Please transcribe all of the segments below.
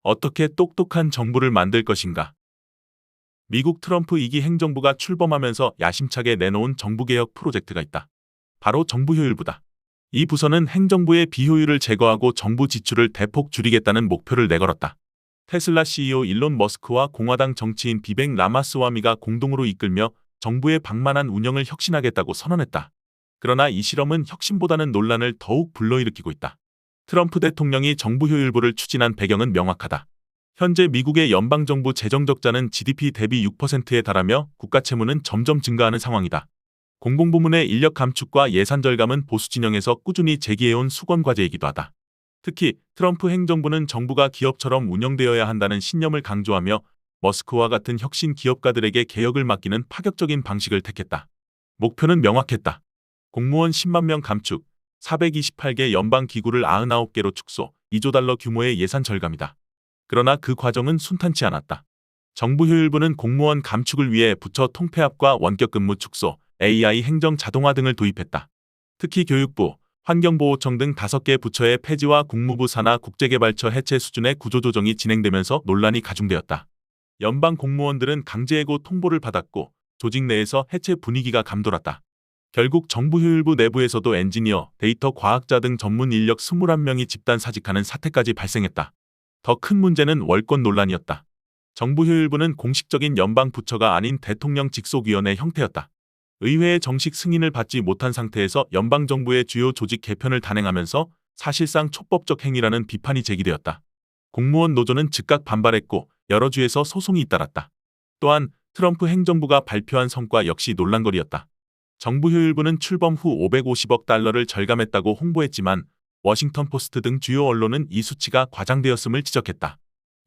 어떻게 똑똑한 정부를 만들 것인가? 미국 트럼프 2기 행정부가 출범하면서 야심차게 내놓은 정부개혁 프로젝트가 있다. 바로 정부효율부다. 이 부서는 행정부의 비효율을 제거하고 정부 지출을 대폭 줄이겠다는 목표를 내걸었다. 테슬라 CEO 일론 머스크와 공화당 정치인 비백 라마스와미가 공동으로 이끌며 정부의 방만한 운영을 혁신하겠다고 선언했다. 그러나 이 실험은 혁신보다는 논란을 더욱 불러일으키고 있다. 트럼프 대통령이 정부효율부를 추진한 배경은 명확하다. 현재 미국의 연방정부 재정적자는 GDP 대비 6%에 달하며 국가채무는 점점 증가하는 상황이다. 공공부문의 인력 감축과 예산 절감은 보수 진영에서 꾸준히 제기해온 수건과제이기도 하다. 특히 트럼프 행정부는 정부가 기업처럼 운영되어야 한다는 신념을 강조하며 머스크와 같은 혁신 기업가들에게 개혁을 맡기는 파격적인 방식을 택했다. 목표는 명확했다. 공무원 10만 명 감축, 428개 연방기구를 99개로 축소, 2조 달러 규모의 예산 절감이다. 그러나 그 과정은 순탄치 않았다. 정부효율부는 공무원 감축을 위해 부처 통폐합과 원격근무 축소, AI 행정 자동화 등을 도입했다. 특히 교육부, 환경보호청 등 5개 부처의 폐지와 국무부 산하 국제개발처 해체 수준의 구조조정이 진행되면서 논란이 가중되었다. 연방 공무원들은 강제해고 통보를 받았고 조직 내에서 해체 분위기가 감돌았다. 결국 정부효율부 내부에서도 엔지니어, 데이터 과학자 등 전문 인력 21명이 집단 사직하는 사태까지 발생했다. 더 큰 문제는 월권 논란이었다. 정부효율부는 공식적인 연방 부처가 아닌 대통령 직속위원회 형태였다. 의회의 정식 승인을 받지 못한 상태에서 연방정부의 주요 조직 개편을 단행하면서 사실상 촉법적 행위라는 비판이 제기되었다. 공무원 노조는 즉각 반발했고 여러 주에서 소송이 잇따랐다. 또한 트럼프 행정부가 발표한 성과 역시 논란거리였다. 정부효율부는 출범 후 550억 달러를 절감했다고 홍보했지만 워싱턴 포스트 등 주요 언론은 이 수치가 과장되었음을 지적했다.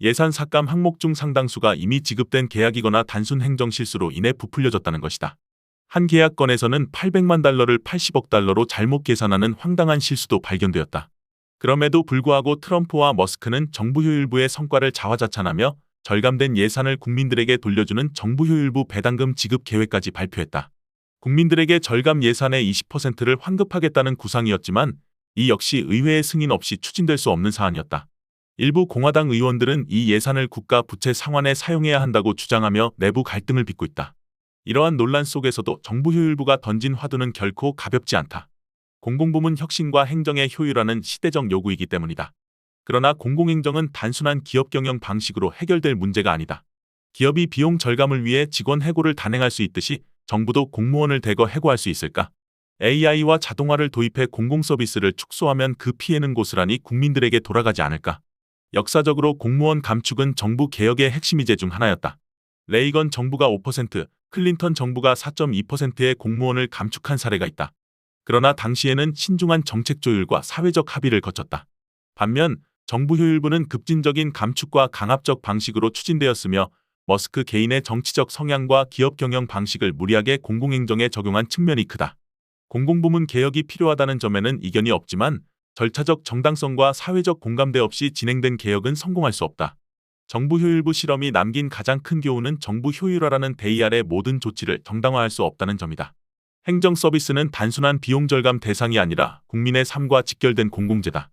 예산 삭감 항목 중 상당수가 이미 지급된 계약이거나 단순 행정 실수로 인해 부풀려졌다는 것이다. 한 계약건에서는 800만 달러를 80억 달러로 잘못 계산하는 황당한 실수도 발견되었다. 그럼에도 불구하고 트럼프와 머스크는 정부효율부의 성과를 자화자찬하며 절감된 예산을 국민들에게 돌려주는 정부효율부 배당금 지급 계획까지 발표했다. 국민들에게 절감 예산의 20%를 환급하겠다는 구상이었지만 이 역시 의회의 승인 없이 추진될 수 없는 사안이었다. 일부 공화당 의원들은 이 예산을 국가 부채 상환에 사용해야 한다고 주장하며 내부 갈등을 빚고 있다. 이러한 논란 속에서도 정부효율부가 던진 화두는 결코 가볍지 않다. 공공부문 혁신과 행정의 효율화는 시대적 요구이기 때문이다. 그러나 공공행정은 단순한 기업 경영 방식으로 해결될 문제가 아니다. 기업이 비용 절감을 위해 직원 해고를 단행할 수 있듯이 정부도 공무원을 대거 해고할 수 있을까? AI와 자동화를 도입해 공공서비스를 축소하면 그 피해는 고스란히 국민들에게 돌아가지 않을까? 역사적으로 공무원 감축은 정부 개혁의 핵심이제 중 하나였다. 레이건 정부가 5%, 클린턴 정부가 4.2%의 공무원을 감축한 사례가 있다. 그러나 당시에는 신중한 정책 조율과 사회적 합의를 거쳤다. 반면 정부효율부는 급진적인 감축과 강압적 방식으로 추진되었으며 머스크 개인의 정치적 성향과 기업 경영 방식을 무리하게 공공행정에 적용한 측면이 크다. 공공부문 개혁이 필요하다는 점에는 이견이 없지만 절차적 정당성과 사회적 공감대 없이 진행된 개혁은 성공할 수 없다. 정부효율부 실험이 남긴 가장 큰 교훈은 정부 효율화라는 대의 아래 모든 조치를 정당화할 수 없다는 점이다. 행정 서비스는 단순한 비용 절감 대상이 아니라 국민의 삶과 직결된 공공재다.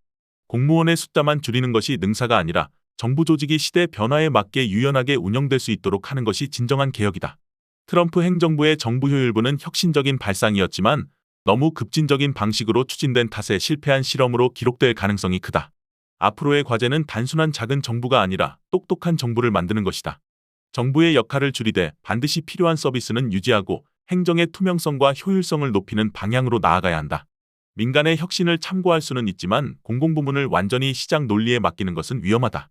공무원의 숫자만 줄이는 것이 능사가 아니라 정부 조직이 시대 변화에 맞게 유연하게 운영될 수 있도록 하는 것이 진정한 개혁이다. 트럼프 행정부의 정부효율부는 혁신적인 발상이었지만 너무 급진적인 방식으로 추진된 탓에 실패한 실험으로 기록될 가능성이 크다. 앞으로의 과제는 단순한 작은 정부가 아니라 똑똑한 정부를 만드는 것이다. 정부의 역할을 줄이되 반드시 필요한 서비스는 유지하고 행정의 투명성과 효율성을 높이는 방향으로 나아가야 한다. 민간의 혁신을 참고할 수는 있지만 공공부문을 완전히 시장 논리에 맡기는 것은 위험하다.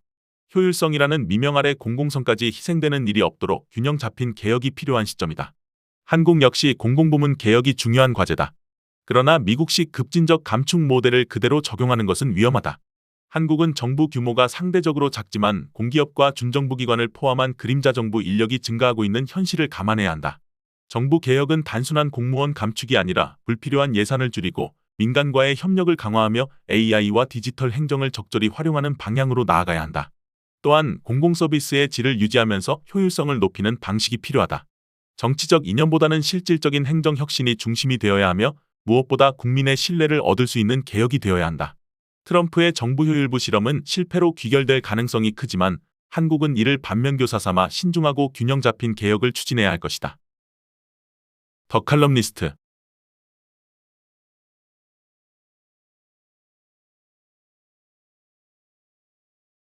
효율성이라는 미명 아래 공공성까지 희생되는 일이 없도록 균형 잡힌 개혁이 필요한 시점이다. 한국 역시 공공부문 개혁이 중요한 과제다. 그러나 미국식 급진적 감축 모델을 그대로 적용하는 것은 위험하다. 한국은 정부 규모가 상대적으로 작지만 공기업과 준정부기관을 포함한 그림자 정부 인력이 증가하고 있는 현실을 감안해야 한다. 정부 개혁은 단순한 공무원 감축이 아니라 불필요한 예산을 줄이고 민간과의 협력을 강화하며 AI와 디지털 행정을 적절히 활용하는 방향으로 나아가야 한다. 또한 공공서비스의 질을 유지하면서 효율성을 높이는 방식이 필요하다. 정치적 이념보다는 실질적인 행정혁신이 중심이 되어야 하며 무엇보다 국민의 신뢰를 얻을 수 있는 개혁이 되어야 한다. 트럼프의 정부 효율부 실험은 실패로 귀결될 가능성이 크지만 한국은 이를 반면교사 삼아 신중하고 균형 잡힌 개혁을 추진해야 할 것이다. 더 칼럼니스트